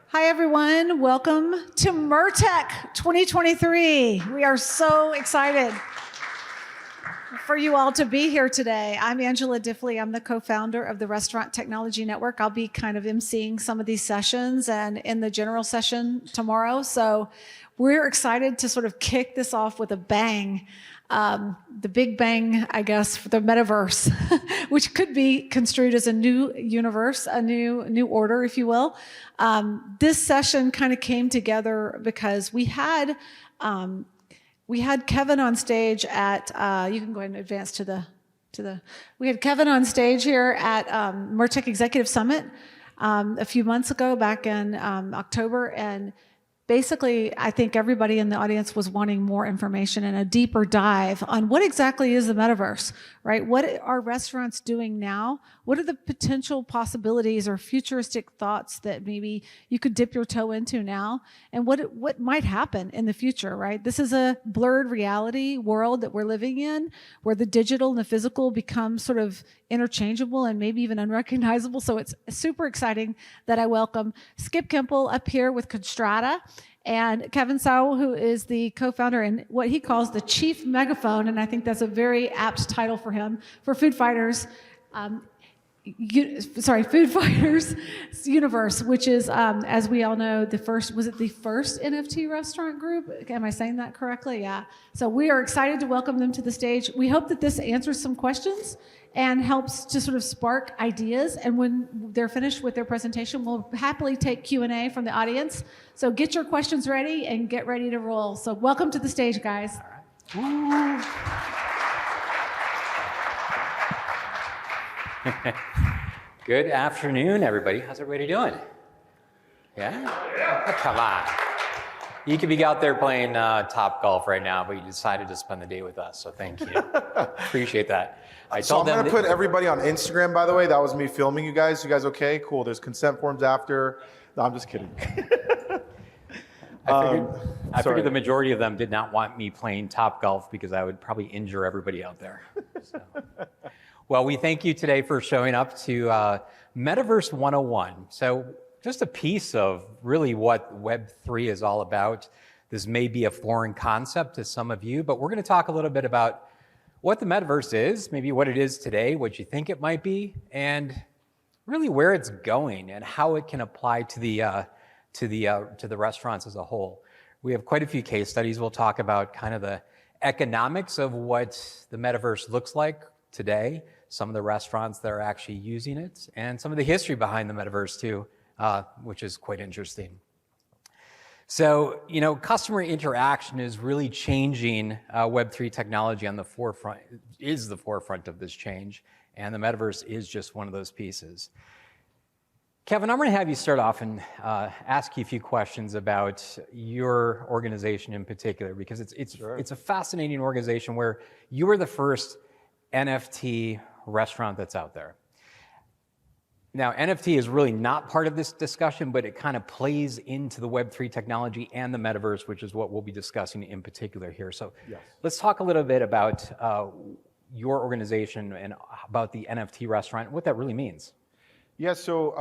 Hi, everyone. Welcome to MURTEC 2023. We are so excited for you all to be here today. I'm Angela Diffley. I'm the co-founder of the Restaurant Technology Network. I'll be kind of emceeing some of these sessions and in the general session tomorrow. So we're excited to sort of kick this off with a bang. The big bang, I guess, for the Metaverse, which could be construed as a new universe, a new order, if you will. This session kind of came together because we had Kevin on stage at, you can go ahead and advance to the, we had Kevin on stage here at MURTEC Executive Summit a few months ago, back in October, and basically, I think everybody in the audience was wanting more information and a deeper dive on what exactly is the metaverse, right? What are restaurants doing now? What are the potential possibilities or futuristic thoughts that maybe you could dip your toe into now? And what might happen in the future, right? This is a blurred reality world that we're living in, where the digital and the physical become sort of interchangeable and maybe even unrecognizable. So it's super exciting that I welcome Skip Kimpel up here with ConStrata, and Kevin Sowell, who is the co-founder and what he calls the chief megaphone, and I think that's a very apt title for him, for Food Fighters, Food Fighters Universe, which is, as we all know, was it the first NFT restaurant group? Am I saying that correctly? Yeah. So we are excited to welcome them to the stage. We hope that this answers some questions and helps to sort of spark ideas. And when they're finished with their presentation, we'll happily take Q&A from the audience. So get your questions ready and get ready to roll. So welcome to the stage, guys. All right. Good afternoon, everybody. How's everybody doing? Yeah? Come on. You could be out there playing Top Golf right now, but you decided to spend the day with us, so thank you. Appreciate that. I'm going to put everybody on Instagram, by the way. That was me filming you guys. You guys okay? Cool. There's consent forms after. No, I'm just kidding. I figured the majority of them did not want me playing Top Golf because I would probably injure everybody out there. So. Well, we thank you today for showing up to Metaverse 101. So just a piece of really what Web3 is all about. This may be a foreign concept to some of you, but we're going to talk a little bit about what the Metaverse is, maybe what it is today, what you think it might be, and really where it's going and how it can apply to the restaurants as a whole. We have quite a few case studies. We'll talk about kind of the economics of what the Metaverse looks like today, some of the restaurants that are actually using it, and some of the history behind the Metaverse too, which is quite interesting. So, customer interaction is really changing Web3 technology on the forefront, is the forefront of this change, and the Metaverse is just one of those pieces. Kevin, I'm going to have you start off and ask you a few questions about your organization in particular, because it's a fascinating organization where you were the first NFT restaurant that's out there. Now, NFT is really not part of this discussion, but it kind of plays into the Web3 technology and the Metaverse, which is what we'll be discussing in particular here. So yes. Let's talk a little bit about your organization and about the NFT restaurant, and what that really means. Yeah, so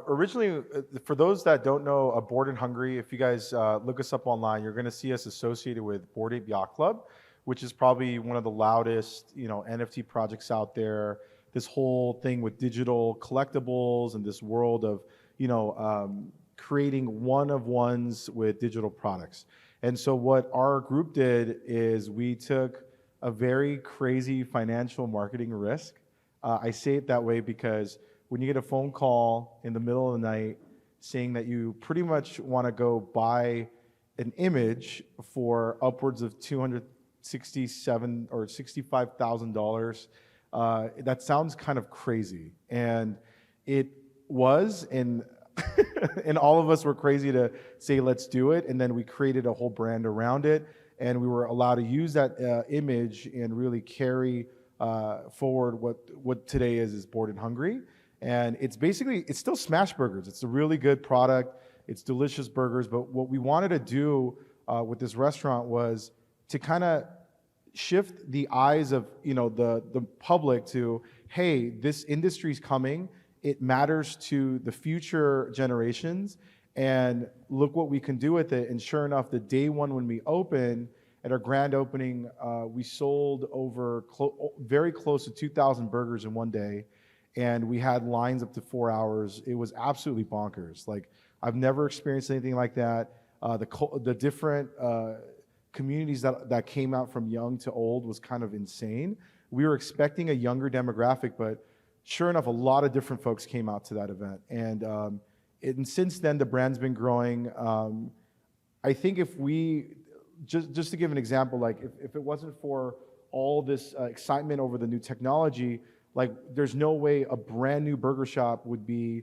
originally, for those that don't know, Bored and Hungry, if you guys look us up online, you're going to see us associated with Bored Ape Yacht Club, which is probably one of the loudest, NFT projects out there. This whole thing with digital collectibles and this world of, creating one-of-ones with digital products. And so what our group did is we took a very crazy financial marketing risk. I say it that way because when you get a phone call in the middle of the night saying that you pretty much want to go buy an image for upwards of $267,000 or $65,000, that sounds kind of crazy, and it was, and and all of us were crazy to say let's do it, and then we created a whole brand around it, and we were allowed to use that image and really carry forward what today is Bored and Hungry, and it's still smash burgers. It's a really good product. It's delicious burgers, but what we wanted to do with this restaurant was to kind of shift the eyes of the public to, hey, this industry's coming. It matters to the future generations, and look what we can do with it. And sure enough, the day one when we opened, at our grand opening, we sold over very close to 2,000 burgers in one day, and we had lines up to 4 hours. It was absolutely bonkers. Like, I've never experienced anything like that. The different communities that came out from young to old was kind of insane. We were expecting a younger demographic, but sure enough, a lot of different folks came out to that event. And since then, the brand's been growing. I think if we, just to give an example, like if it wasn't for all this excitement over the new technology, like there's no way a brand new burger shop would be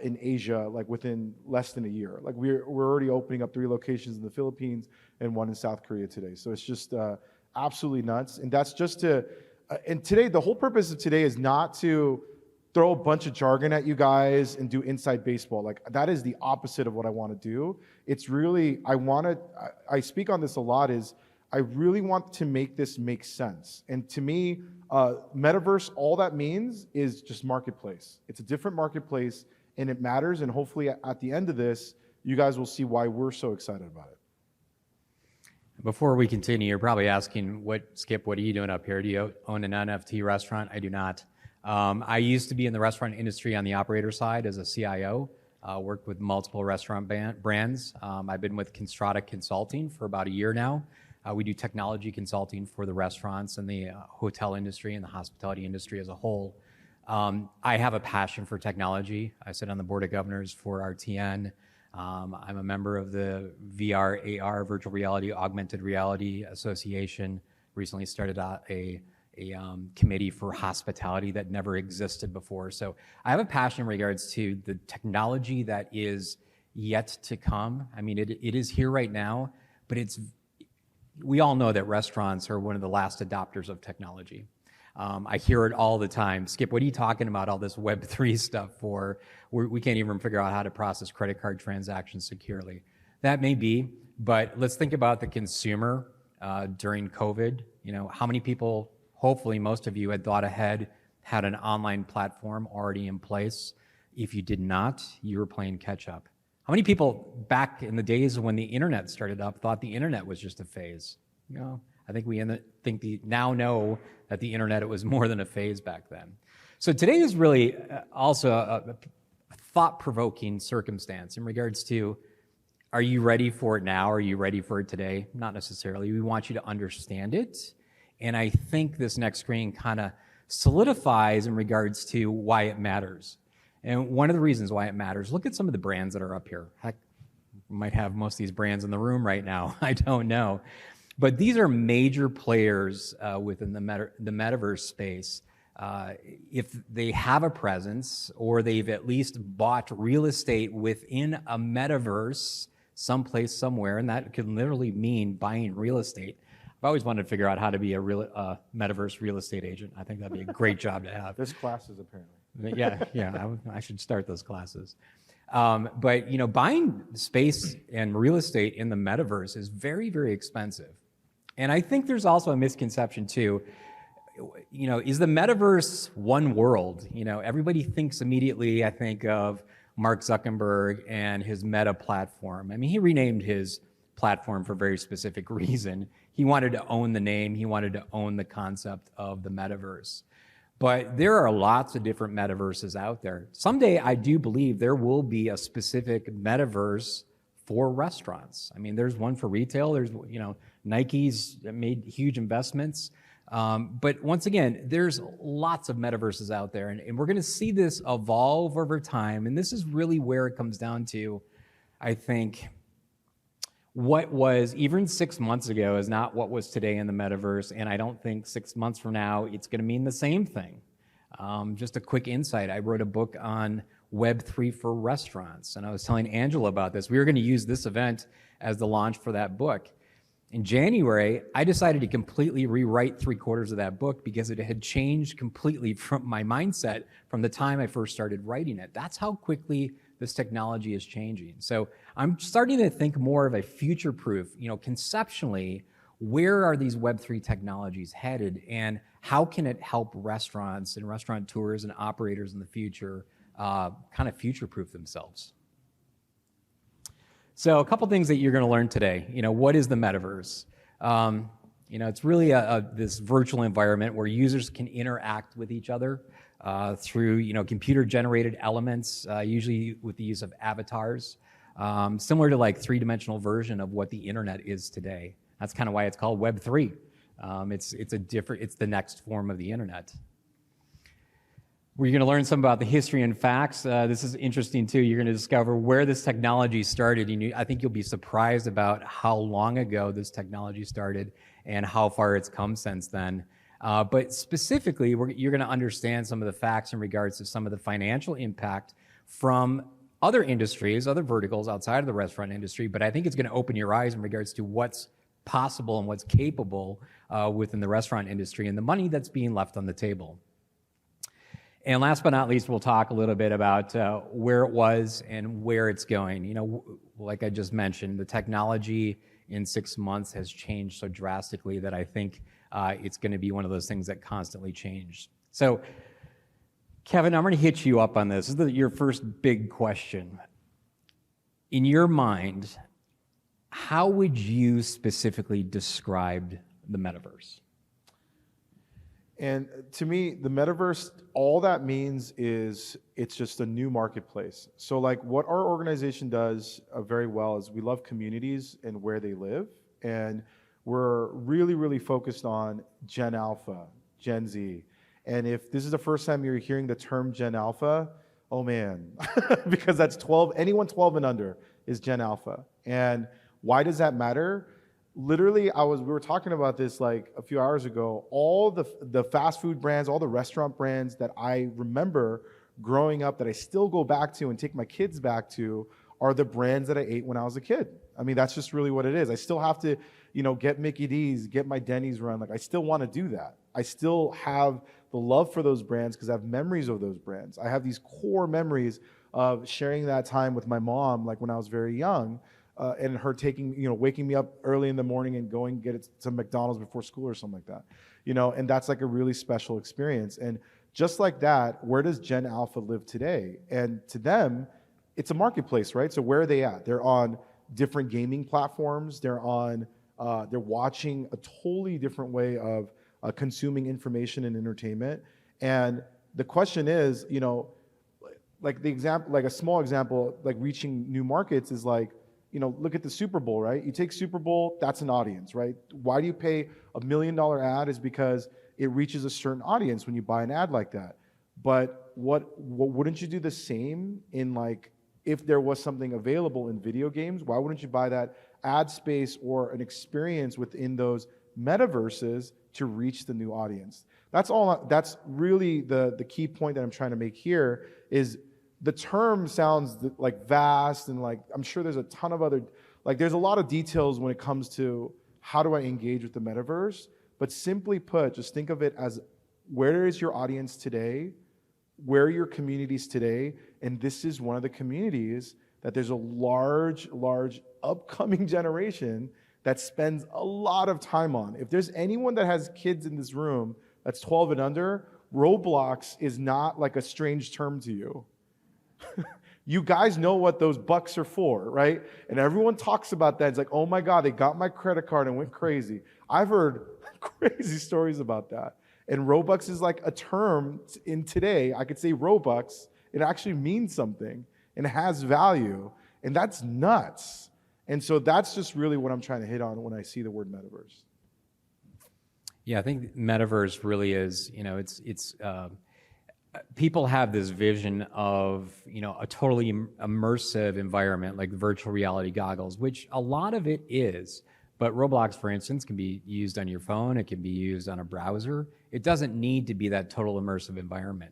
in Asia like within less than a year. Like we're already opening up 3 locations in the Philippines and 1 in South Korea today. So it's just absolutely nuts. And that's just to, and today, the whole purpose of today is not to throw a bunch of jargon at you guys and do inside baseball. Like that is the opposite of what I want to do. It's really, I speak on this a lot, is I really want to make this make sense. And to me, Metaverse, all that means is just marketplace. It's a different marketplace and it matters. And hopefully at the end of this, you guys will see why we're so excited about it. Before we continue, you're probably asking, Skip, what are you doing up here? Do you own an NFT restaurant? I do not. I used to be in the restaurant industry on the operator side as a CIO, worked with multiple restaurant brands. I've been with ConStrata Consulting for about a year now. We do technology consulting for the restaurants and the hotel industry and the hospitality industry as a whole. I have a passion for technology. I sit on the board of governors for RTN. I'm a member of the VR, AR, Virtual Reality, Augmented Reality Association. Recently started out a committee for hospitality that never existed before. So I have a passion in regards to the technology that is yet to come. I mean, it is here right now, but we all know that restaurants are one of the last adopters of technology. I hear it all the time. Skip, what are you talking about all this Web3 stuff for? We can't even figure out how to process credit card transactions securely. That may be, but let's think about the consumer during COVID. You know, how many people, hopefully most of you, had thought ahead, had an online platform already in place? If you did not, you were playing catch up. How many people back in the days when the internet started up thought the internet was just a phase? You know, I think now know that the internet, it was more than a phase back then. So today is really also a thought-provoking circumstance in regards to, are you ready for it now? Are you ready for it today? Not necessarily. We want you to understand it. And I think this next screen kind of solidifies in regards to why it matters. And one of the reasons why it matters, look at some of the brands that are up here. Heck, we might have most of these brands in the room right now. I don't know. But these are major players within the metaverse space. If they have a presence or they've at least bought real estate within a metaverse someplace, somewhere, and that could literally mean buying real estate. I've always wanted to figure out how to be a metaverse real estate agent. I think that'd be a great job to have. There's classes apparently. Yeah, I should start those classes. But you know, buying space and real estate in the metaverse is very, very expensive. And I think there's also a misconception too. You know, is the metaverse one world? You know, everybody thinks immediately, I think, of Mark Zuckerberg and his Meta platform. I mean, he renamed his platform for a very specific reason. He wanted to own the name. He wanted to own the concept of the metaverse. But there are lots of different metaverses out there. Someday, I do believe there will be a specific metaverse for restaurants. I mean, there's one for retail. There's, you know, Nike's made huge investments. But once again, there's lots of metaverses out there, and we're going to see this evolve over time. And this is really where it comes down to, I think, what was even 6 months ago is not what was today in the metaverse. And I don't think 6 months from now, it's going to mean the same thing. Just a quick insight. I wrote a book on Web3 for restaurants. And I was telling Angela about this. We were going to use this event as the launch for that book. In January, I decided to completely rewrite 3/4 of that book because it had changed completely from my mindset from the time I first started writing it. That's how quickly this technology is changing. So I'm starting to think more of a future-proof, you know, conceptually, where are these Web3 technologies headed, and how can it help restaurants and restaurateurs and operators in the future kind of future-proof themselves? So a couple things that you're going to learn today. What is the metaverse? It's really this virtual environment where users can interact with each other through computer-generated elements, usually with the use of avatars, similar to like three-dimensional version of what the internet is today. That's kind of why it's called Web3. It's the next form of the internet. We're going to learn some about the history and facts. This is interesting too. You're going to discover where this technology started. I think you'll be surprised about how long ago this technology started and how far it's come since then. But specifically, you're going to understand some of the facts in regards to some of the financial impact from other industries, other verticals outside of the restaurant industry. But I think it's going to open your eyes in regards to what's possible and what's capable within the restaurant industry and the money that's being left on the table. And last but not least, we'll talk a little bit about where it was and where it's going. Like I just mentioned, the technology in 6 months has changed so drastically that I think it's going to be one of those things that constantly change. So, Kevin, I'm going to hit you up on this. This is your first big question. In your mind, how would you specifically describe the metaverse? And to me, the metaverse, all that means is it's just a new marketplace. So like what our organization does very well is we love communities and where they live. And we're really, really focused on Gen Alpha, Gen Z. And if this is the first time you're hearing the term Gen Alpha, oh man, because that's 12, anyone 12 and under is Gen Alpha. And why does that matter? Literally, we were talking about this like a few hours ago. All the fast food brands, all the restaurant brands that I remember growing up that I still go back to and take my kids back to are the brands that I ate when I was a kid. I mean, that's just really what it is. I still have to, get Mickey D's, get my Denny's run. Like I still want to do that. I still have the love for those brands because I have memories of those brands. I have these core memories of sharing that time with my mom, like when I was very young. And her waking me up early in the morning and going get some McDonald's before school or something like that, and that's like a really special experience. And just like that, where does Gen Alpha live today? And to them, it's a marketplace, right? So where are they at? They're on different gaming platforms. They're watching a totally different way of consuming information and entertainment. And the question is, like a small example, like reaching new markets is like, look at the Super Bowl, right? You take Super Bowl, that's an audience, right? Why do you pay $1 million ad is because it reaches a certain audience when you buy an ad like that. But what wouldn't you do the same in like, if there was something available in video games, why wouldn't you buy that ad space or an experience within those metaverses to reach the new audience? That's really the key point that I'm trying to make here is the term sounds like vast and like, I'm sure there's a ton of other, like there's a lot of details when it comes to how do I engage with the metaverse, but simply put, just think of it as where is your audience today? Where are your communities today? And this is one of the communities that there's a large upcoming generation that spends a lot of time on. If there's anyone that has kids in this room that's 12 and under, Roblox is not like a strange term to you. You guys know what those bucks are for, right? And everyone talks about that. It's like, oh my God, they got my credit card and went crazy. I've heard crazy stories about that. And Robux is like a term in today. I could say Robux, it actually means something and has value. And that's nuts. And so that's just really what I'm trying to hit on when I see the word metaverse. Yeah, I think metaverse really is, people have this vision of, a totally immersive environment like virtual reality goggles, which a lot of it is. But Roblox, for instance, can be used on your phone. It can be used on a browser. It doesn't need to be that total immersive environment.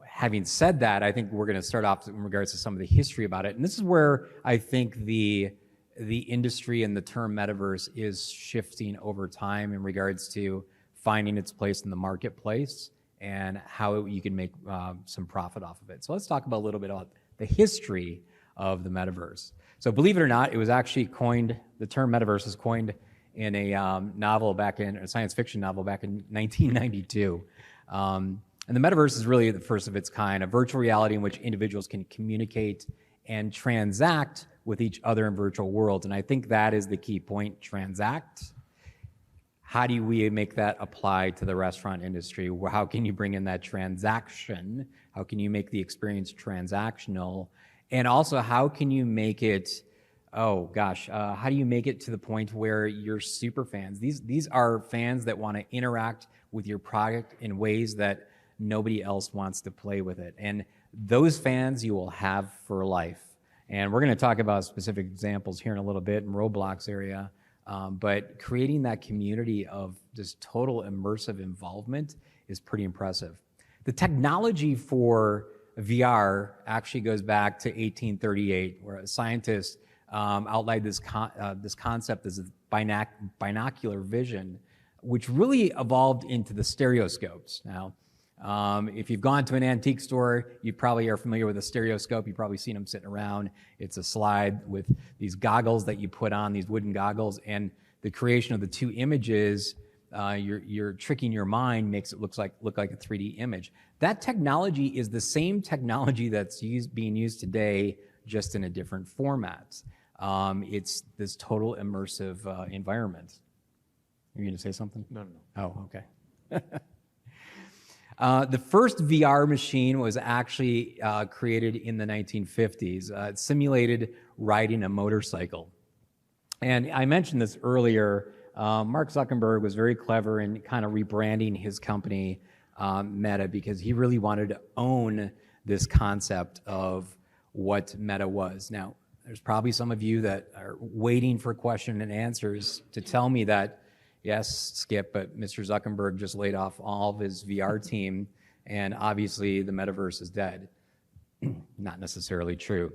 Having said that, I think we're going to start off in regards to some of the history about it. And this is where I think the industry and the term metaverse is shifting over time in regards to finding its place in the marketplace and how you can make some profit off of it. So let's talk about a little bit about the history of the metaverse. So believe it or not, it was actually coined, the term metaverse was coined in a a science fiction novel back in 1992. And the metaverse is really the first of its kind, a virtual reality in which individuals can communicate and transact with each other in virtual worlds. And I think that is the key point, transact. How do we make that apply to the restaurant industry? How can you bring in that transaction? How can you make the experience transactional? And also, how can you make it, how do you make it to the point where you're super fans? These are fans that want to interact with your product in ways that nobody else wants to play with it. And those fans you will have for life. And we're going to talk about specific examples here in a little bit in Roblox area. But creating that community of just total immersive involvement is pretty impressive. The technology for VR actually goes back to 1838, where a scientist outlined this concept as binocular vision, which really evolved into the stereoscopes. Now, if you've gone to an antique store, you probably are familiar with a stereoscope. You've probably seen them sitting around. It's a slide with these goggles that you put on, these wooden goggles, and the creation of the two images, you're tricking your mind, makes it look like a 3D image. That technology is the same technology that's being used today, just in a different format. It's this total immersive environment. You're going to say something? No. Oh, okay. The first VR machine was actually created in the 1950s. It simulated riding a motorcycle. And I mentioned this earlier. Mark Zuckerberg was very clever in kind of rebranding his company, Meta, because he really wanted to own this concept of what Meta was. Now, there's probably some of you that are waiting for question and answers to tell me that, yes, Skip, but Mr. Zuckerberg just laid off all of his VR team, and obviously the metaverse is dead. Not necessarily true.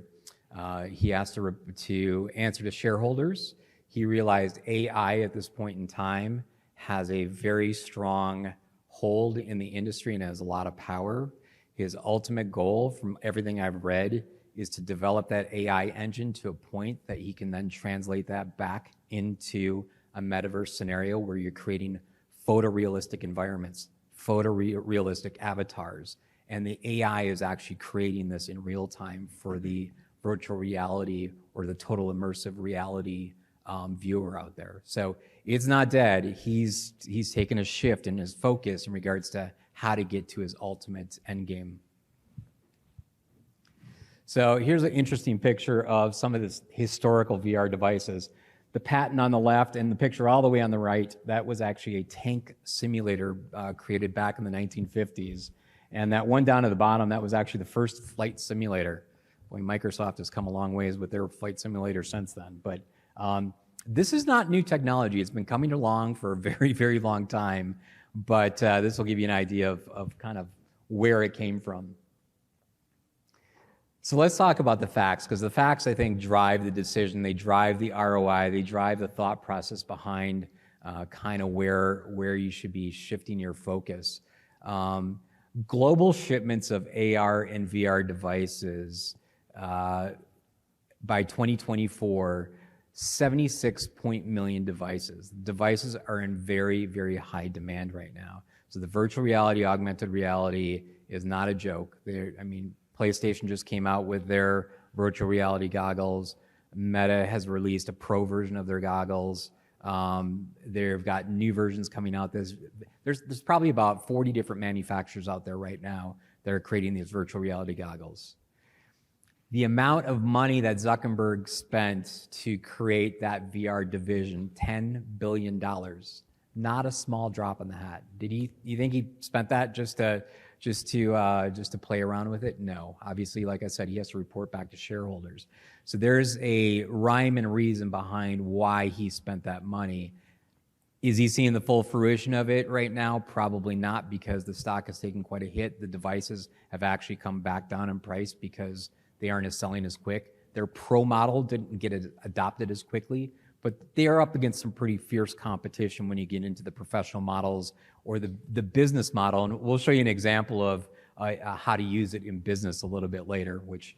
He asked to answer to shareholders. He realized AI at this point in time has a very strong hold in the industry and has a lot of power. His ultimate goal, from everything I've read, is to develop that AI engine to a point that he can then translate that back into a metaverse scenario where you're creating photorealistic environments, photorealistic avatars, and the AI is actually creating this in real time for the virtual reality or the total immersive reality viewer out there. So it's not dead. He's taken a shift in his focus in regards to how to get to his ultimate end game. So here's an interesting picture of some of this historical VR devices. The patent on the left and the picture all the way on the right, that was actually a tank simulator created back in the 1950s. And that one down at the bottom, that was actually the first flight simulator. Boy, Microsoft has come a long ways with their flight simulator since then. But this is not new technology. It's been coming along for a very, very long time. But this will give you an idea of kind of where it came from. So let's talk about the facts, because the facts, I think, drive the decision. They drive the ROI. They drive the thought process behind kind of where you should be shifting your focus. Global shipments of AR and VR devices by 2024, 76 million devices. Devices are in very, very high demand right now. So the virtual reality, augmented reality is not a joke. PlayStation just came out with their virtual reality goggles. Meta has released a pro version of their goggles. They've got new versions coming out. There's probably about 40 different manufacturers out there right now that are creating these virtual reality goggles. The amount of money that Zuckerberg spent to create that VR division, $10 billion, not a small drop in the hat. You think he spent that just to play around with it? No. Obviously, like I said, he has to report back to shareholders. So there's a rhyme and reason behind why he spent that money. Is he seeing the full fruition of it right now? Probably not, because the stock has taken quite a hit. The devices have actually come back down in price because they aren't selling as quick. Their pro model didn't get adopted as quickly, but they are up against some pretty fierce competition when you get into the professional models or the business model. And we'll show you an example of how to use it in business a little bit later, which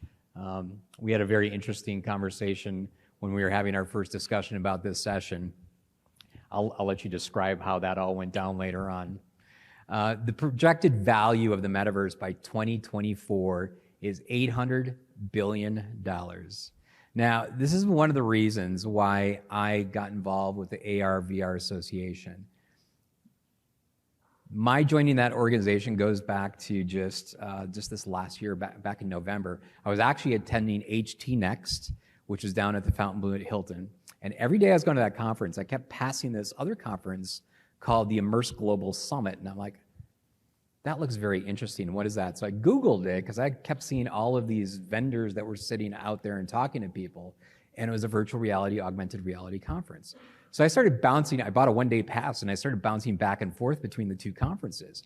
we had a very interesting conversation when we were having our first discussion about this session. I'll let you describe how that all went down later on. The projected value of the metaverse by 2024 is $800 billion. Now, this is one of the reasons why I got involved with the AR/VR Association. My joining that organization goes back to just this last year, back in November. I was actually attending HT Next, which is down at the Fontainebleau at Hilton. And every day I was going to that conference, I kept passing this other conference called the Immerse Global Summit. And I'm like, that looks very interesting. What is that? So I Googled it because I kept seeing all of these vendors that were sitting out there and talking to people. And it was a virtual reality, augmented reality conference. So I started bouncing, I bought a one-day pass and I started bouncing back and forth between the two conferences.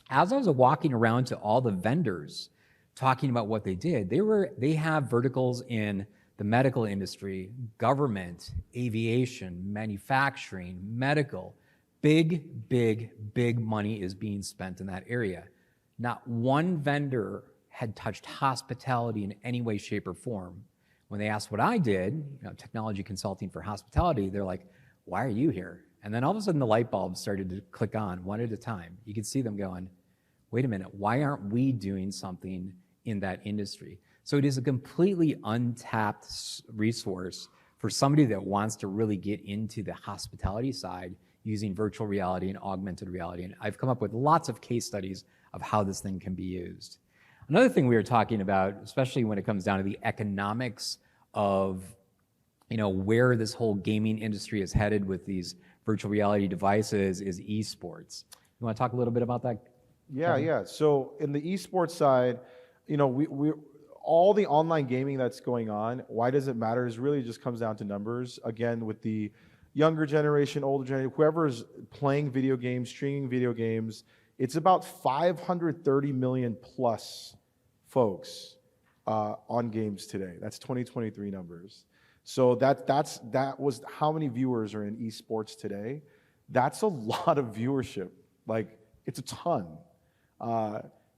As I was walking around to all the vendors talking about what they did, they have verticals in the medical industry, government, aviation, manufacturing, medical. Big money is being spent in that area. Not one vendor had touched hospitality in any way, shape, or form. When they asked what I did, technology consulting for hospitality, they're like, why are you here? And then all of a sudden the light bulbs started to click on one at a time. You could see them going, wait a minute, why aren't we doing something in that industry? So it is a completely untapped resource for somebody that wants to really get into the hospitality side using virtual reality and augmented reality. And I've come up with lots of case studies of how this thing can be used. Another thing we were talking about, especially when it comes down to the economics of where this whole gaming industry is headed with these virtual reality devices, is esports. You want to talk a little bit about that? Yeah. So in the esports side, we all the online gaming that's going on, why does it matter? Is really just comes down to numbers. Again, with the younger generation, older generation, whoever's playing video games, streaming video games, it's about 530 million plus folks on games today. That's 2023 numbers. So that was how many viewers are in esports today. That's a lot of viewership. Like, it's a ton.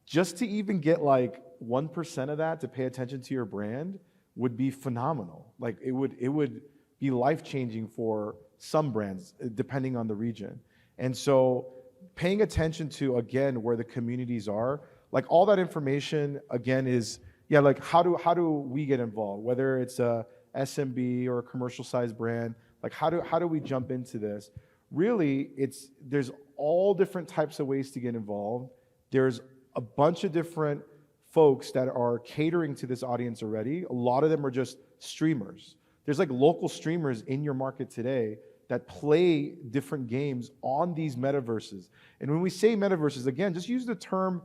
Just to even get like 1% of that to pay attention to your brand would be phenomenal. Like, it would be life-changing for some brands, depending on the region. And so paying attention to, again, where the communities are, like all that information, again, is, like how do we get involved? Whether it's a SMB or a commercial-sized brand, like how do we jump into this? Really, there's all different types of ways to get involved. There's a bunch of different folks that are catering to this audience already. A lot of them are just streamers. There's like local streamers in your market today that play different games on these metaverses. And when we say metaverses, again, just use the term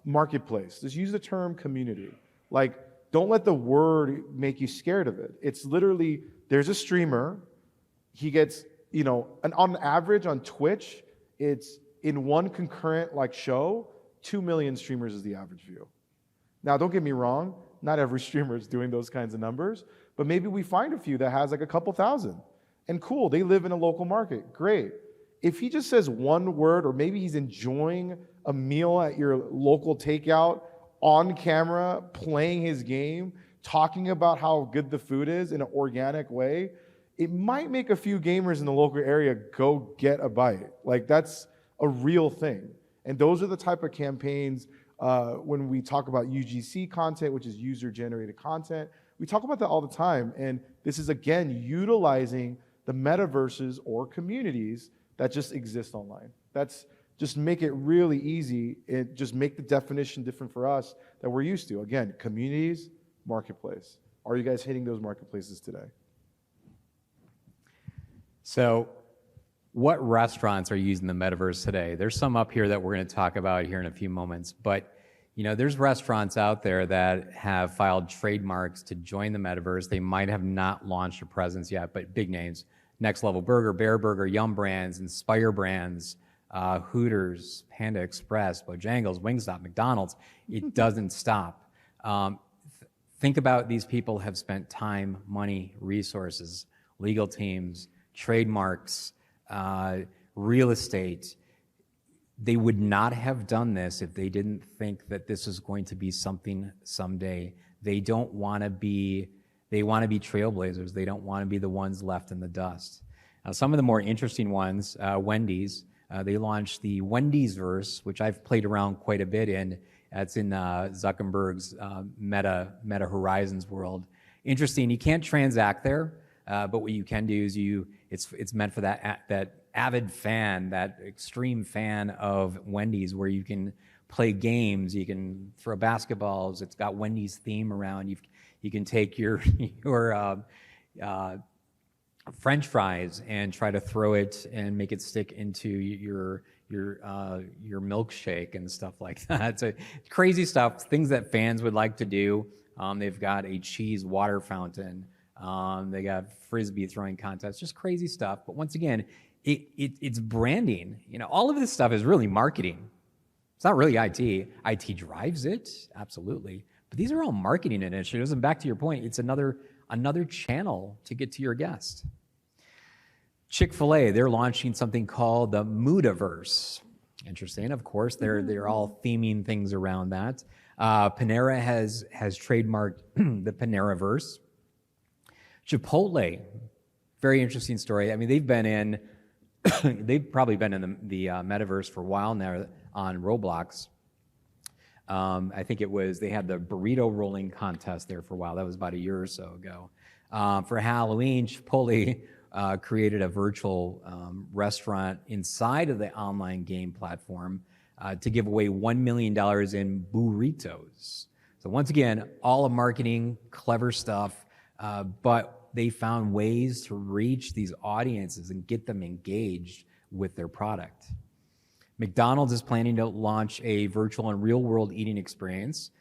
marketplace. Just use the term community. Like, don't let the word make you scared of it. It's literally, there's a streamer. He gets, and on average on Twitch, it's in one concurrent show, 2 million streamers is the average view. Now, don't get me wrong. Not every streamer is doing those kinds of numbers, but maybe we find a few that has like a couple thousand. And cool, they live in a local market. Great. If he just says one word, or maybe he's enjoying a meal at your local takeout on camera, playing his game, talking about how good the food is in an organic way, it might make a few gamers in the local area go get a bite. Like, that's a real thing. And those are the type of campaigns when we talk about UGC content, which is user-generated content. We talk about that all the time. And this is, again, utilizing the metaverses or communities that just exist online. That's just make it really easy and just make the definition different for us that we're used to. Again, communities, marketplace. Are you guys hitting those marketplaces today? So what restaurants are using the metaverse today? There's some up here that we're going to talk about here in a few moments, but there's restaurants out there that have filed trademarks to join the metaverse. They might have not launched a presence yet, but big names: Next Level Burger, Bear Burger, Yum Brands, Inspire Brands, Hooters, Panda Express, Bojangles, Wingstop, McDonald's. It doesn't stop. Think about these people have spent time, money, resources, legal teams, trademarks, real estate. They would not have done this if they didn't think that this is going to be something someday. They want to be trailblazers. They don't want to be the ones left in the dust. Some of the more interesting ones, Wendy's, they launched the Wendy's Verse, which I've played around quite a bit in. It's in Zuckerberg's Meta Horizons world. Interesting, you can't transact there, but what you can do is it's meant for that avid fan, that extreme fan of Wendy's, where you can play games, you can throw basketballs. It's got Wendy's theme around. You can take your French fries and try to throw it and make it stick into your milkshake and stuff like that. So crazy stuff, things that fans would like to do. They've got a cheese water fountain. They got frisbee throwing contests, just crazy stuff. But once again, it's branding. All of this stuff is really marketing. It's not really IT. IT drives it, absolutely. But these are all marketing initiatives. And back to your point, it's another channel to get to your guest. Chick-fil-A, they're launching something called the Metaverse. Interesting, of course. They're all theming things around that. Panera has trademarked the Paneraverse. Chipotle, very interesting story. I mean, they've probably been in the Metaverse for a while now on Roblox. I think they had the burrito rolling contest there for a while. That was about a year or so ago. For Halloween, Chipotle created a virtual restaurant inside of the online game platform to give away $1 million in burritos. So once again, all of marketing, clever stuff, but they found ways to reach these audiences and get them engaged with their product. McDonald's is planning to launch a virtual and real-world eating experience.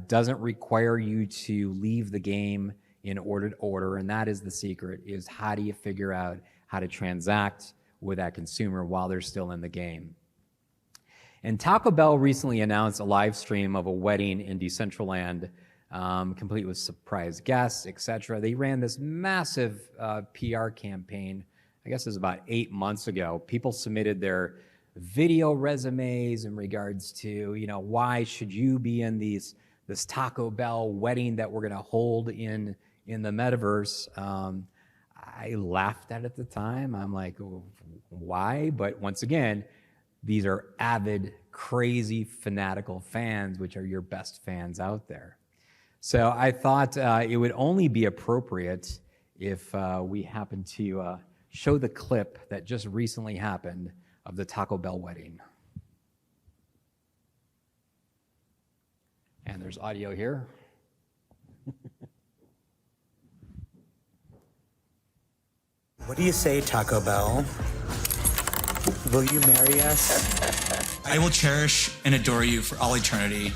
Doesn't require you to leave the game in order to order, and that is the secret, is how do you figure out how to transact with that consumer while they're still in the game. And Taco Bell recently announced a live stream of a wedding in Decentraland, complete with surprise guests, etc. They ran this massive PR campaign, I guess it was about 8 months ago. People submitted their video resumes in regards to, why should you be in this Taco Bell wedding that we're going to hold in the Metaverse. I laughed at it the time. I'm like, why? But once again, these are avid, crazy, fanatical fans, which are your best fans out there. So I thought it would only be appropriate if we happen to show the clip that just recently happened of the Taco Bell wedding. And there's audio here. What do you say, Taco Bell? Will you marry us? I will cherish and adore you for all eternity,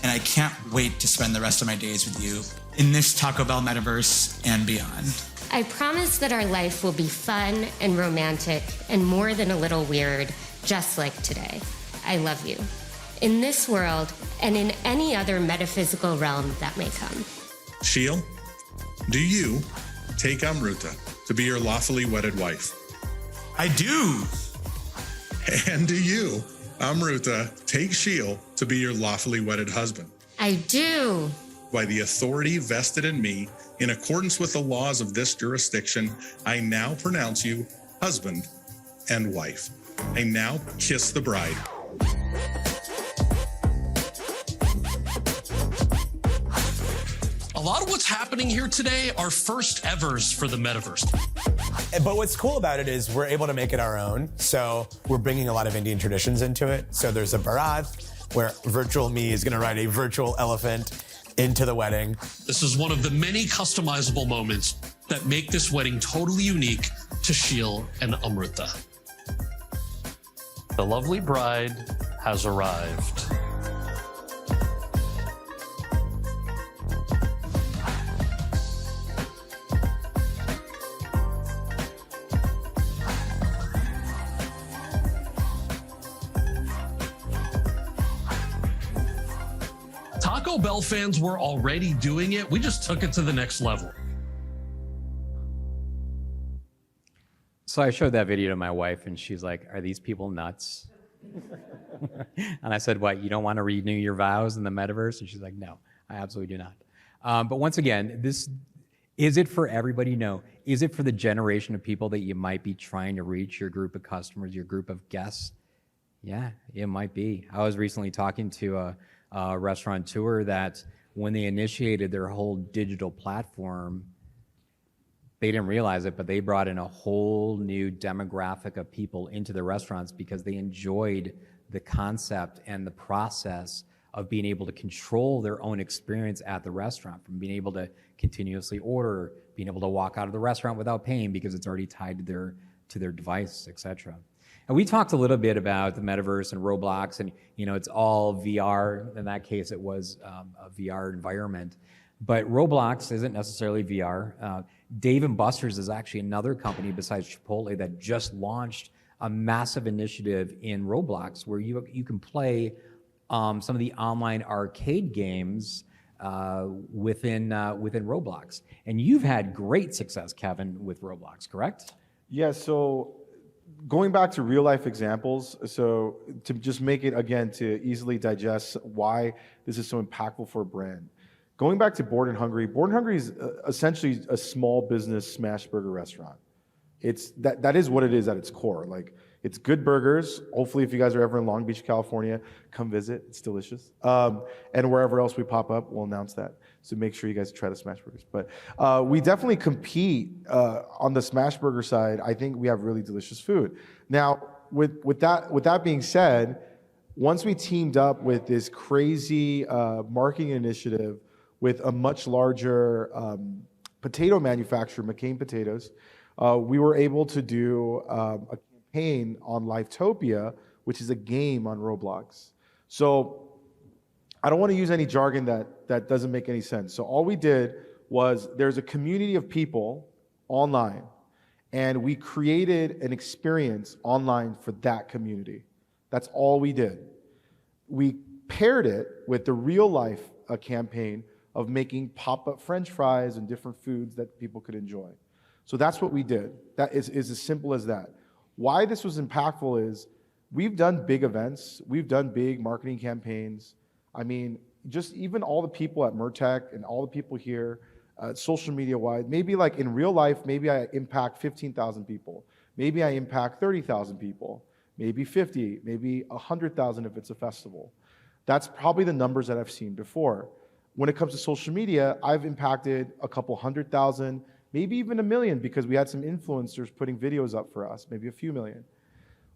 and I can't wait to spend the rest of my days with you in this Taco Bell metaverse and beyond. I promise that our life will be fun and romantic and more than a little weird, just like today. I love you. In this world and in any other metaphysical realm that may come. Sheil, do you take Amruta to be your lawfully wedded wife? I do. And do you, Amruta, take Sheil to be your lawfully wedded husband? I do. By the authority vested in me, in accordance with the laws of this jurisdiction, I now pronounce you husband and wife. I now kiss the bride. A lot of what's happening here today are first evers for the metaverse. But what's cool about it is we're able to make it our own. So we're bringing a lot of Indian traditions into it. So there's a Bharat, where virtual me is going to ride a virtual elephant into the wedding. This is one of the many customizable moments that make this wedding totally unique to Sheil and Amruta. The lovely bride has arrived. Taco Bell fans were already doing it. We just took it to the next level. So I showed that video to my wife, and she's like, "Are these people nuts?" And I said, "What, you don't want to renew your vows in the metaverse?" And she's like, "No, I absolutely do not." But once again, Is it for everybody? No. Is it for the generation of people that you might be trying to reach, your group of customers, your group of guests? Yeah, it might be. I was recently talking to a restaurateur that when they initiated their whole digital platform, they didn't realize it, but they brought in a whole new demographic of people into the restaurants because they enjoyed the concept and the process of being able to control their own experience at the restaurant, from being able to continuously order, being able to walk out of the restaurant without paying because it's already tied to their device, etc. And we talked a little bit about the metaverse and Roblox, and it's all VR. In that case, it was a VR environment. But Roblox isn't necessarily VR. Dave & Buster's is actually another company besides Chipotle that just launched a massive initiative in Roblox where you can play some of the online arcade games within Roblox. And you've had great success, Kevin, with Roblox, correct? Yeah, so going back to real life examples, so to just make it, again, to easily digest why this is so impactful for a brand. Going back to Bored and Hungry is essentially a small business smash burger restaurant. It's that is what it is at its core. Like, it's good burgers. Hopefully, if you guys are ever in Long Beach, California, come visit. It's delicious. And wherever else we pop up, we'll announce that. So make sure you guys try the smash burgers. But we definitely compete on the smash burger side. I think we have really delicious food. Now, with that being said, once we teamed up with this crazy marketing initiative with a much larger potato manufacturer, McCain Potatoes, we were able to do a campaign on Livetopia, which is a game on Roblox. So I don't want to use any jargon that doesn't make any sense. So all we did was, there's a community of people online, and we created an experience online for that community. That's all we did. We paired it with the real life campaign of making pop-up French fries and different foods that people could enjoy. So that's what we did. That is as simple as that. Why this was impactful is we've done big events, we've done big marketing campaigns. I mean, just even all the people at MURTEC and all the people here, social media-wide, maybe like in real life, maybe I impact 15,000 people. Maybe I impact 30,000 people. Maybe 50, maybe 100,000 if it's a festival. That's probably the numbers that I've seen before. When it comes to social media, I've impacted a couple 100,000, maybe even 1 million, because we had some influencers putting videos up for us, maybe a few million.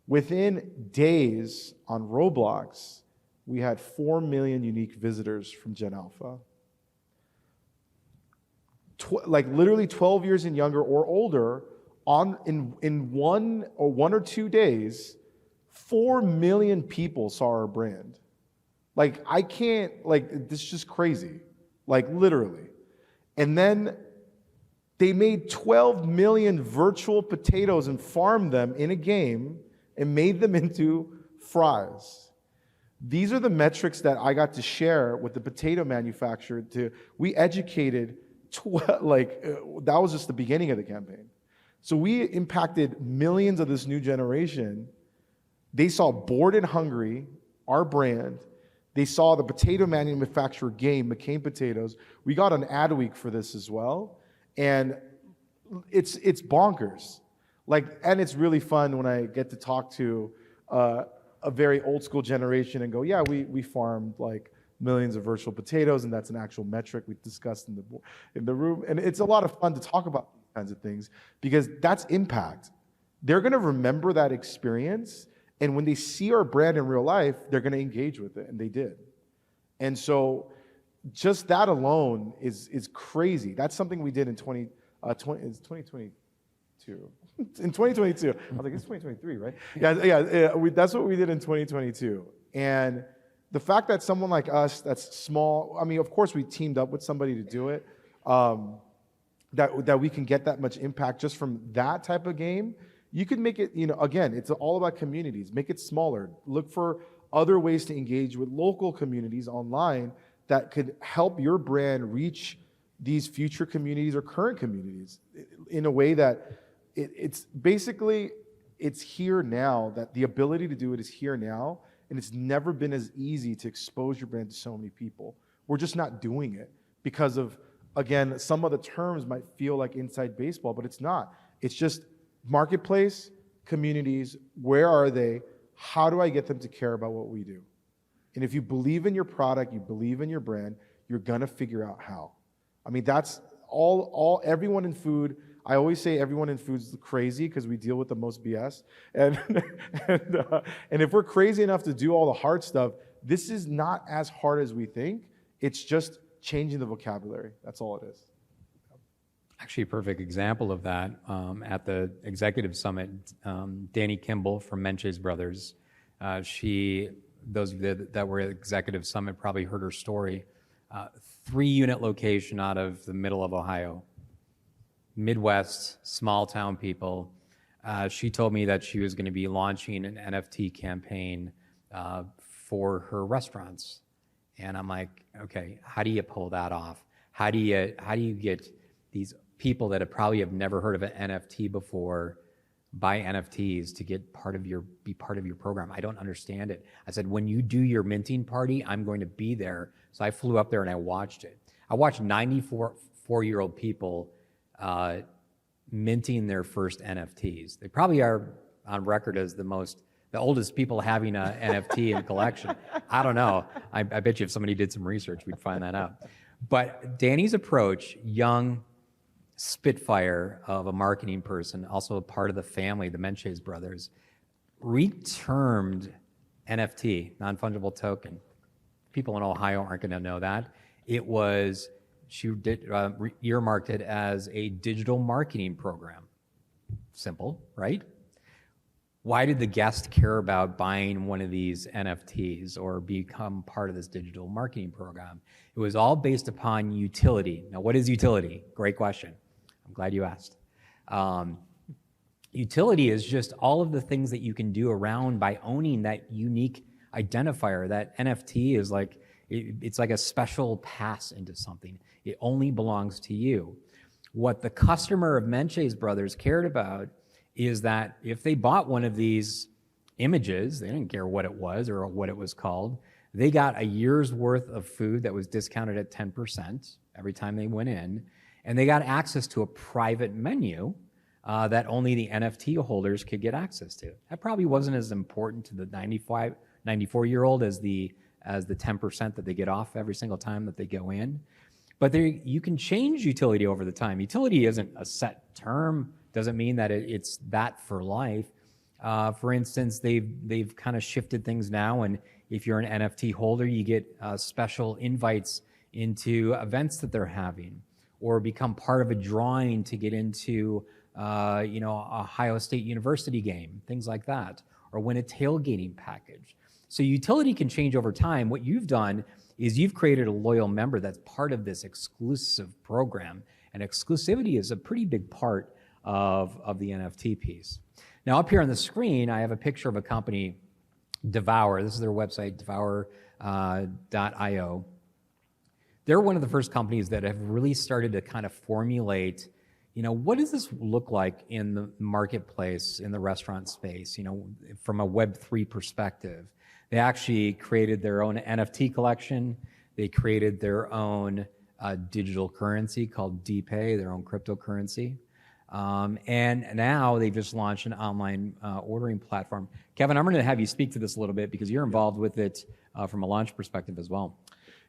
Within days on Roblox, we had 4 million unique visitors from Gen Alpha. Like literally 12 years and younger or older, in 1 or 2 days, 4 million people saw our brand. Like, I can't, like, this is just crazy. Like, literally. And then they made 12 million virtual potatoes and farmed them in a game and made them into fries. These are the metrics that I got to share with the potato manufacturer. We educated, that was just the beginning of the campaign. So we impacted millions of this new generation. They saw Bored and Hungry, our brand. They saw the potato manufacturer game, McCain Potatoes. We got an ad week for this as well. And it's bonkers. And it's really fun when I get to talk to a very old school generation and go, yeah, we farmed like millions of virtual potatoes, and that's an actual metric we discussed in the room. And it's a lot of fun to talk about these kinds of things because that's impact. They're gonna remember that experience, and when they see our brand in real life, they're gonna engage with it, and they did. And so just that alone is crazy. That's something we did in 2022. In 2022. I was like, it's 2023, right? Yeah. That's what we did in 2022. And the fact that someone like us, that's small, I mean, of course we teamed up with somebody to do it, that we can get that much impact just from that type of game. You could make it, again, it's all about communities. Make it smaller. Look for other ways to engage with local communities online that could help your brand reach these future communities or current communities in a way that it's basically, it's here now, that the ability to do it is here now, and it's never been as easy to expose your brand to so many people. We're just not doing it because of again, some of the terms might feel like inside baseball, but it's not. It's just marketplace, communities, where are they? How do I get them to care about what we do? And if you believe in your product, you believe in your brand, you're gonna figure out how. I mean, that's everyone in food. I always say everyone in food is crazy because we deal with the most BS. And if we're crazy enough to do all the hard stuff, this is not as hard as we think. It's just changing the vocabulary. That's all it is. Actually, a perfect example of that at the executive summit, Danny Kimpel from Menchie's Brothers, those of you that were at executive summit probably heard her story. 3-unit location out of the middle of Ohio, Midwest, small town people. She told me that she was going to be launching an NFT campaign for her restaurants. And I'm like, okay, how do you pull that off? How do you get these people that probably have never heard of an NFT before buy NFTs to be part of your program? I don't understand it. I said, when you do your minting party, I'm going to be there. So I flew up there and I watched it. I watched 94-year-old people minting their first NFTs. They probably are on record as the oldest people having an NFT in a collection. I don't know. I bet you if somebody did some research, we'd find that out. But Danny's approach, young spitfire of a marketing person, also a part of the family, the Menchie's Brothers, retermed NFT, non-fungible token. People in Ohio aren't going to know that. She earmarked it as a digital marketing program. Simple, right? Why did the guest care about buying one of these NFTs or become part of this digital marketing program? It was all based upon utility. Now, what is utility? Great question. I'm glad you asked. Utility is just all of the things that you can do around by owning that unique identifier. That NFT is like, it's like a special pass into something. It only belongs to you. What the customer of Menchie's Brothers cared about is that if they bought one of these images, they didn't care what it was or what it was called, they got a year's worth of food that was discounted at 10% every time they went in, and they got access to a private menu that only the NFT holders could get access to. That probably wasn't as important to the 94-year-old as the 10% that they get off every single time that they go in. But you can change utility over the time. Utility isn't a set term, doesn't mean that it's that for life. For instance, they've kind of shifted things now, and if you're an NFT holder, you get special invites into events that they're having, or become part of a drawing to get into Ohio State University game, things like that, or win a tailgating package. So utility can change over time. What you've done is you've created a loyal member that's part of this exclusive program, and exclusivity is a pretty big part of the NFT piece. Now up here on the screen, I have a picture of a company, Devour. This is their website, devour.io. They're one of the first companies that have really started to kind of formulate, what does this look like in the marketplace, in the restaurant space, from a Web3 perspective. They actually created their own NFT collection. They created their own digital currency called DPay, their own cryptocurrency. And now they've just launched an online ordering platform. Kevin, I'm going to have you speak to this a little bit because you're involved with it from a launch perspective as well.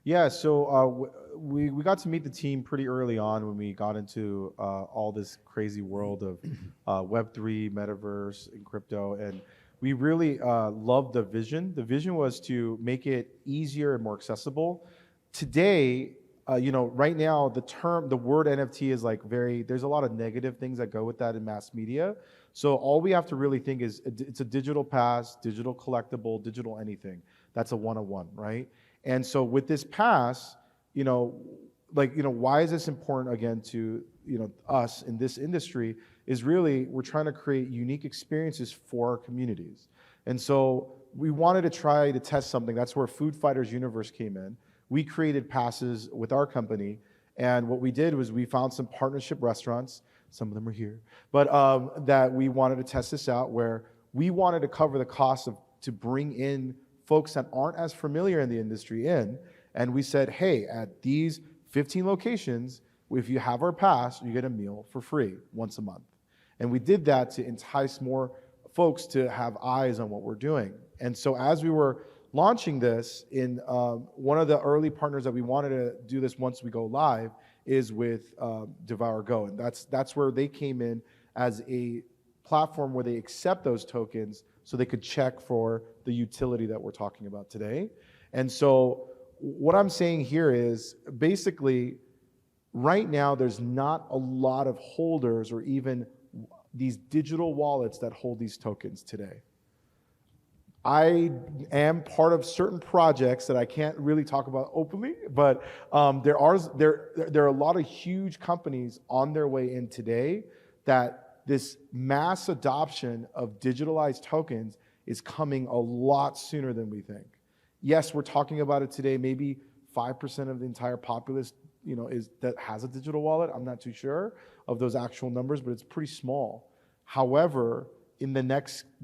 Yeah, so we got to meet the team pretty early on when we got into all this crazy world of Web3, Metaverse, and crypto, and we really loved the vision. The vision was to make it easier and more accessible. Today, right now, the word NFT is like there's a lot of negative things that go with that in mass media. So all we have to really think is it's a digital pass, digital collectible, digital anything. That's a one-on-one, right? And so with this pass, why is this important again to, us in this industry is really we're trying to create unique experiences for our communities. And so we wanted to try to test something. That's where Food Fighters Universe came in. We created passes with our company, and what we did was we found some partnership restaurants, some of them are here, but that we wanted to test this out, where we wanted to cover the cost to bring in folks that aren't as familiar in the industry in, and we said, hey, at these 15 locations, If you have our pass, you get a meal for free once a month. And we did that to entice more folks to have eyes on what we're doing. And so as we were launching this, in one of the early partners that we wanted to do this once we go live is with Devour Go. And that's where they came in as a platform where they accept those tokens so they could check for the utility that we're talking about today. And so what I'm saying here is basically right now there's not a lot of holders or even these digital wallets that hold these tokens today. I am part of certain projects that I can't really talk about openly, but there are a lot of huge companies on their way in today that this mass adoption of digitalized tokens is coming a lot sooner than we think. Yes, we're talking about it today. Maybe 5% of the entire populace, that has a digital wallet. I'm not too sure of those actual numbers, but it's pretty small. However, in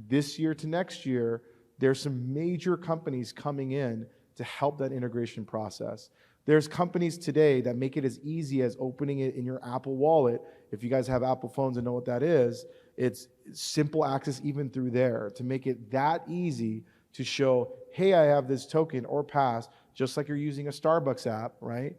this year to next year, there's some major companies coming in to help that integration process. There's companies today that make it as easy as opening it in your Apple Wallet. If you guys have Apple phones and know what that is, it's simple access even through there to make it that easy to show, hey, I have this token or pass, just like you're using a Starbucks app, right?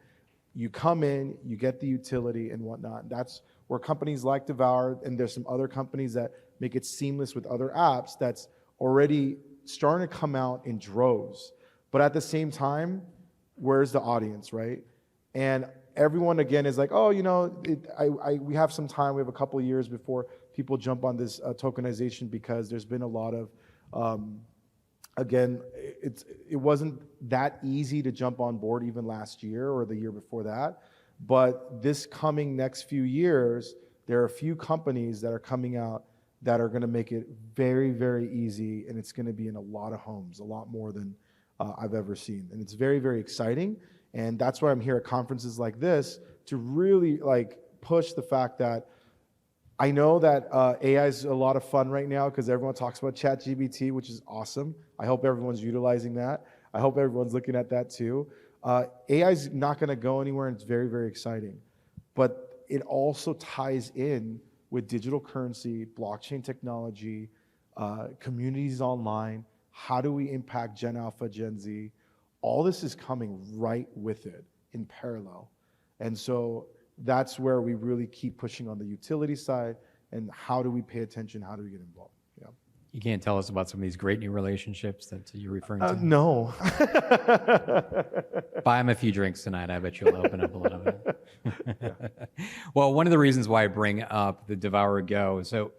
You come in, you get the utility and whatnot. That's where companies like Devour, and there's some other companies that make it seamless with other apps that's already starting to come out in droves. But at the same time, where's the audience, right? And everyone again is like, oh, we have some time. We have a couple of years before people jump on this tokenization, because there's been a lot of, again, it wasn't that easy to jump on board even last year or the year before that. But this coming next few years, there are a few companies that are coming out that are going to make it very, very easy, and it's going to be in a lot of homes, a lot more than I've ever seen. And it's very, very exciting. And that's why I'm here at conferences like this to really push the fact that I know that AI is a lot of fun right now because everyone talks about ChatGPT, which is awesome. I hope everyone's utilizing that. I hope everyone's looking at that too. AI is not going to go anywhere, and it's very, very exciting. But it also ties in with digital currency, blockchain technology, communities online. How do we impact Gen Alpha, Gen Z? All this is coming right with it in parallel. And so that's where we really keep pushing on the utility side, and how do we pay attention? How do we get involved? Yeah. You can't tell us about some of these great new relationships that you're referring to? No. Buy him a few drinks tonight. I bet you'll open up a little bit. Well, one of the reasons why I bring up the Devour Go, so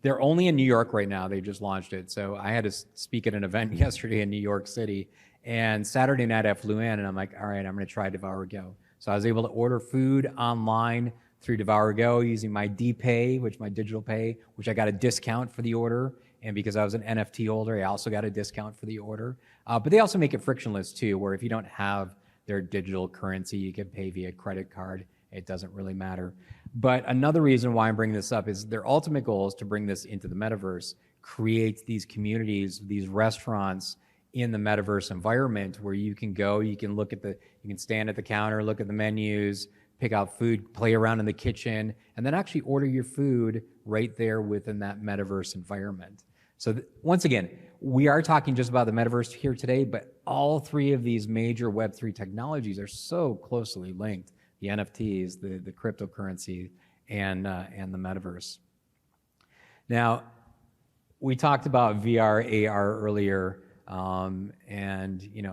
they're only in New York right now. They just launched it. So I had to speak at an event yesterday in New York City, and Saturday night I flew in, and I'm like, all right, I'm going to try Devour Go. So I was able to order food online through Devour Go using my DPay, my digital pay, which I got a discount for the order. And because I was an NFT holder, I also got a discount for the order. But they also make it frictionless too, where if you don't have their digital currency, you can pay via credit card. It doesn't really matter. But another reason why I'm bringing this up is their ultimate goal is to bring this into the metaverse, create these communities, these restaurants in the metaverse environment where you can go, you can stand at the counter, look at the menus, pick out food, play around in the kitchen, and then actually order your food right there within that metaverse environment. So once again, we are talking just about the metaverse here today, but all three of these major Web3 technologies are so closely linked: the NFTs, the cryptocurrency, and the metaverse. Now, we talked about VR, AR earlier, and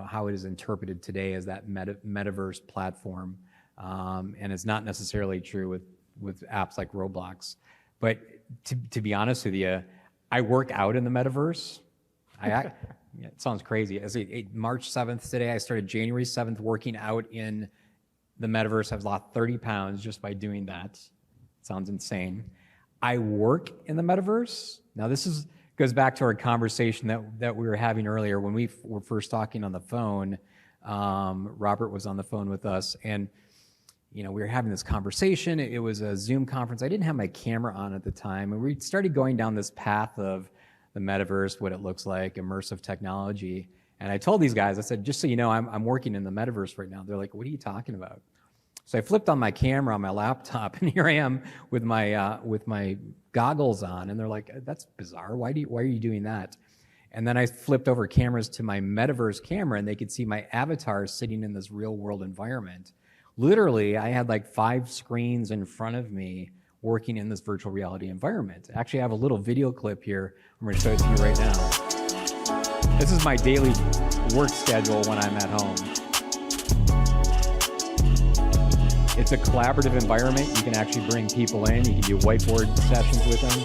how it is interpreted today as that metaverse platform, and it's not necessarily true with apps like Roblox. But to be honest with you, I work out in the metaverse. It sounds crazy. As March 7th today, I started January 7th working out in the metaverse. I've lost 30 pounds just by doing that. Sounds insane. I work in the metaverse. Now this goes back to our conversation that we were having earlier when we were first talking on the phone. Robert was on the phone with us, and we were having this conversation. It was a Zoom conference. I didn't have my camera on at the time, and we started going down this path of the metaverse, what it looks like, immersive technology. And I told these guys, I said, just so you know, I'm working in the metaverse right now. They're like, what are you talking about? So I flipped on my camera on my laptop, and here I am with my goggles on, and they're like, "That's bizarre. Why are you doing that?" And then I flipped over cameras to my Metaverse camera, and they could see my avatar sitting in this real world environment. Literally, I had like 5 screens in front of me working in this virtual reality environment. Actually, I have a little video clip here. I'm going to show it to you right now. This is my daily work schedule when I'm at home. It's a collaborative environment. You can actually bring people in. You can do whiteboard sessions with them.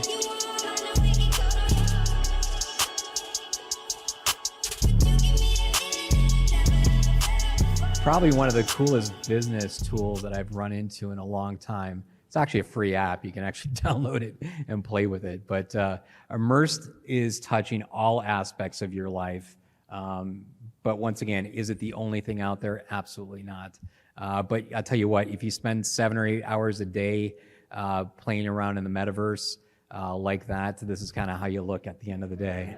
Probably one of the coolest business tools that I've run into in a long time. It's actually a free app. You can actually download it and play with it. But Immersed is touching all aspects of your life. But once again, is it the only thing out there? Absolutely not. But I'll tell you what, if you spend 7 or 8 hours a day playing around in the metaverse like that, this is kind of how you look at the end of the day.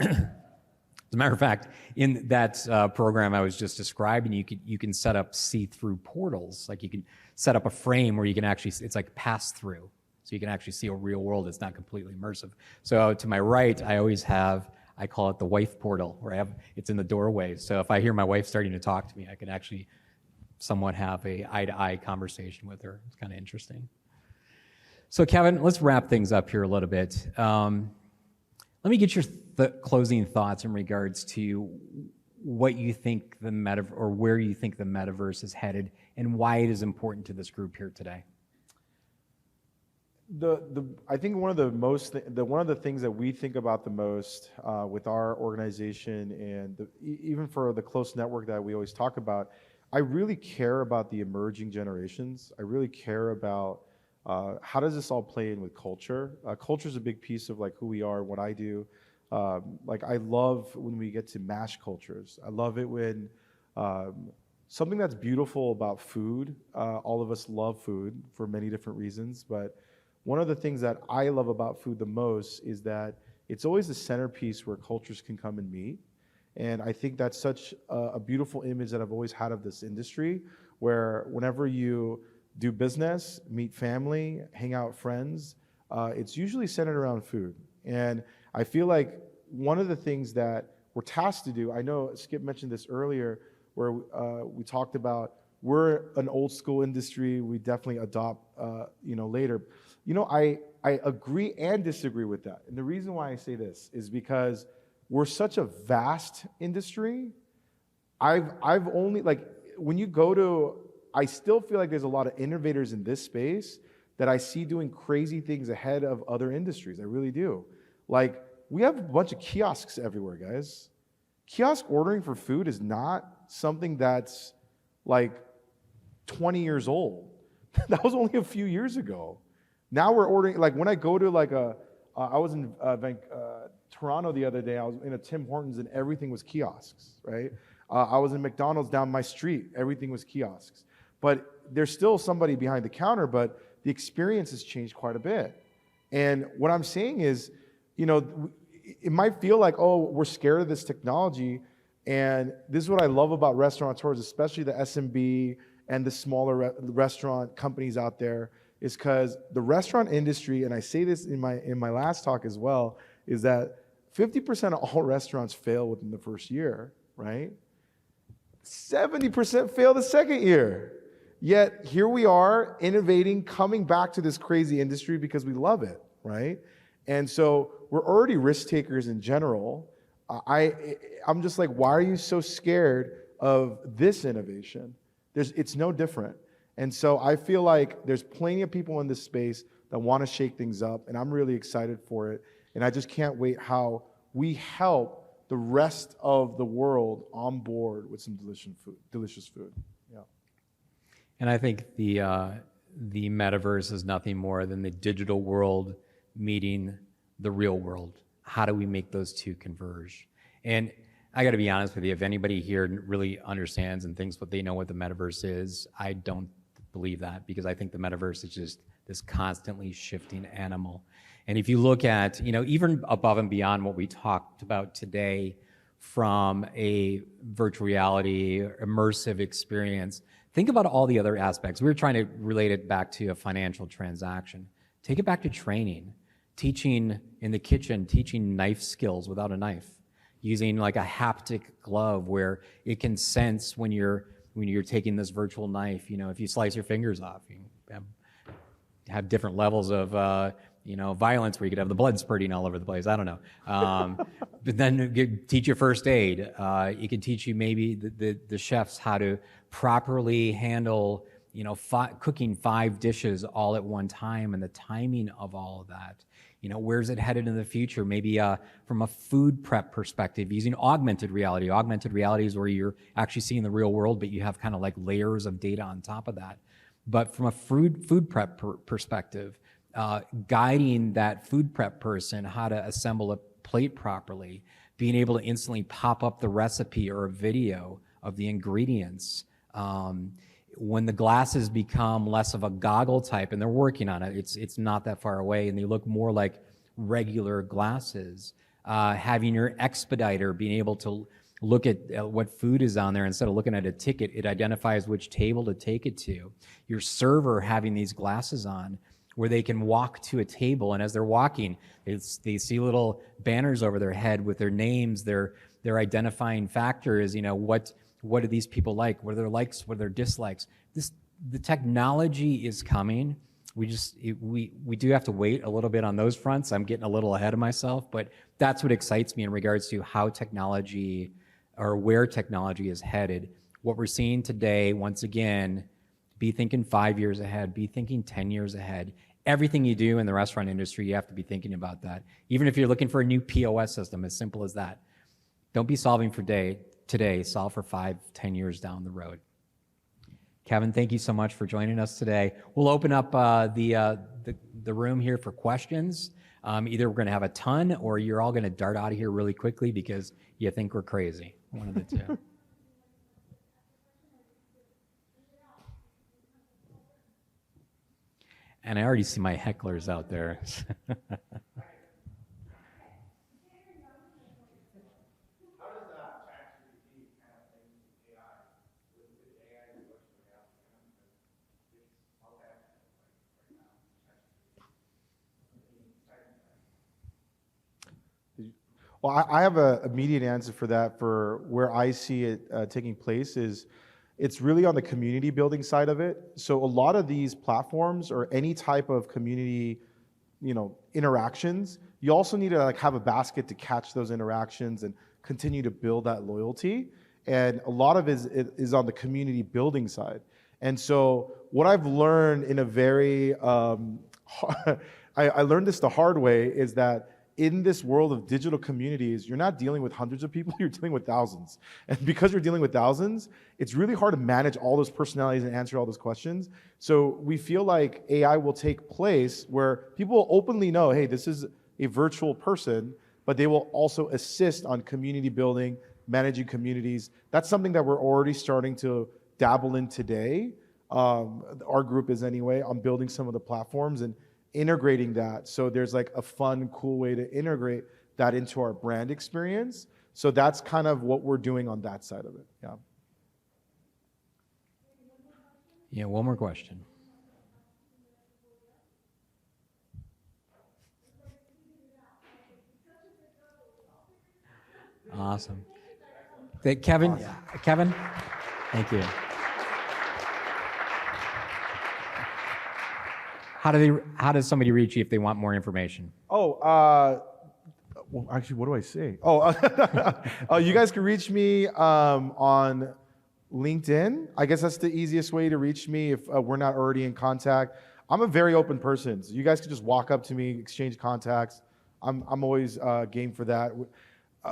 As a matter of fact, in that program I was just describing, you can set up see-through portals. Like you can set up a frame where you can actually, it's like pass-through. So you can actually see a real world. It's not completely immersive. So to my right, I always have, I call it the wife portal, where it's in the doorway. So if I hear my wife starting to talk to me, I can actually somewhat have a eye-to-eye conversation with her. It's kind of interesting. So Kevin, let's wrap things up here a little bit. Let me get your closing thoughts in regards to what you think the or where you think the metaverse is headed, and why it is important to this group here today. I think one of the things that we think about the most with our organization, and even for the close network that we always talk about, I really care about the emerging generations. I really care about how does this all play in with culture. Culture is a big piece of like who we are, what I do. Like I love when we get to mash cultures. I love it when something that's beautiful about food. All of us love food for many different reasons, but one of the things that I love about food the most is that it's always the centerpiece where cultures can come and meet. And I think that's such a beautiful image that I've always had of this industry, where whenever you do business, meet family, hang out with friends, it's usually centered around food. And I feel like one of the things that we're tasked to do, I know Skip mentioned this earlier, where we talked about we're an old school industry, we definitely adopt later. I agree and disagree with that. And the reason why I say this is because we're such a vast industry. I've only, like, when you go to, I still feel like there's a lot of innovators in this space that I see doing crazy things ahead of other industries. I really do. Like, we have a bunch of kiosks everywhere, guys. Kiosk ordering for food is not something that's like 20 years old. That was only a few years ago. Now we're ordering, like when I go to like I was in Toronto the other day, I was in a Tim Hortons and everything was kiosks, right? I was in McDonald's down my street, everything was kiosks. But there's still somebody behind the counter, but the experience has changed quite a bit. And what I'm saying is, it might feel like, oh, we're scared of this technology. And this is what I love about restaurateurs, especially the SMB and the smaller restaurant companies out there, is because the restaurant industry, and I say this in my last talk as well, is that 50% of all restaurants fail within the first year, right? 70% fail the second year. Yet here we are innovating, coming back to this crazy industry because we love it, right? And so we're already risk takers in general. I'm just like, why are you so scared of this innovation? It's no different. And so I feel like there's plenty of people in this space that want to shake things up, and I'm really excited for it. And I just can't wait how we help the rest of the world on board with some delicious food. Yeah. And I think the metaverse is nothing more than the digital world meeting the real world. How do we make those two converge? And I got to be honest with you, if anybody here really understands and thinks what they know what the metaverse is, I don't believe that, because I think the metaverse is just this constantly shifting animal. And if you look at, even above and beyond what we talked about today, from a virtual reality immersive experience, think about all the other aspects. We were trying to relate it back to a financial transaction. Take it back to training, teaching in the kitchen, teaching knife skills without a knife, using like a haptic glove where it can sense when you're taking this virtual knife. You know, if you slice your fingers off, you have different levels of violence where you could have the blood spurting all over the place. I don't know. But then it could teach you first aid. It could teach you maybe the chefs how to properly handle, cooking 5 dishes all at one time and the timing of all of that. Where's it headed in the future? Maybe from a food prep perspective, using augmented reality. Augmented reality is where you're actually seeing the real world, but you have kind of like layers of data on top of that. But from a food prep perspective, guiding that food prep person how to assemble a plate properly, being able to instantly pop up the recipe or a video of the ingredients. When the glasses become less of a goggle type, and they're working on it, it's not that far away, and they look more like regular glasses. Having your expediter being able to look at what food is on there instead of looking at a ticket, it identifies which table to take it to. Your server having these glasses on where they can walk to a table, and as they're walking, they see little banners over their head with their names, their identifying factors. What do these people like? What are their likes? What are their dislikes? The technology is coming. We do have to wait a little bit on those fronts. I'm getting a little ahead of myself, but that's what excites me in regards to how technology or where technology is headed. What we're seeing today, once again, be thinking 5 years ahead, be thinking 10 years ahead. Everything you do in the restaurant industry, you have to be thinking about that. Even if you're looking for a new POS system, as simple as that. Don't be solving for today, solve for 5-10 years down the road. Kevin, thank you so much for joining us today. We'll open up the room here for questions. Either we're going to have a ton, or you're all going to dart out of here really quickly because you think we're crazy. One of the two. And I already see my hecklers out there. Well, I have an immediate answer for that. For where I see it taking place is, it's really on the community building side of it. So a lot of these platforms or any type of community, interactions, you also need to have a basket to catch those interactions and continue to build that loyalty. And a lot of it is on the community building side. And so what I've learned in a very, I learned this the hard way, is that in this world of digital communities, you're not dealing with hundreds of people, you're dealing with thousands. And because you're dealing with thousands, it's really hard to manage all those personalities and answer all those questions. So we feel like AI will take place where people will openly know, hey, this is a virtual person, but they will also assist on community building, managing communities. That's something that we're already starting to dabble in today. Our group is anyway, on building some of the platforms and integrating that. So there's like a fun, cool way to integrate that into our brand experience. So that's kind of what we're doing on that side of it. Yeah. Yeah, one more question. Awesome. Kevin, thank you. How does somebody reach you if they want more information? Well, actually, what do I say? You guys can reach me on LinkedIn. I guess that's the easiest way to reach me if we're not already in contact. I'm a very open person, so you guys can just walk up to me, exchange contacts. I'm always game for that.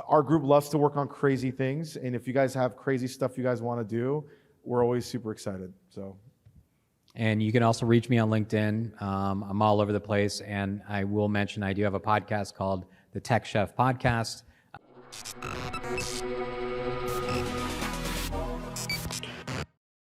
Our group loves to work on crazy things, and if you guys have crazy stuff you guys want to do, we're always super excited. So. And you can also reach me on LinkedIn. I'm all over the place, and I will mention I do have a podcast called the Tech Chef Podcast.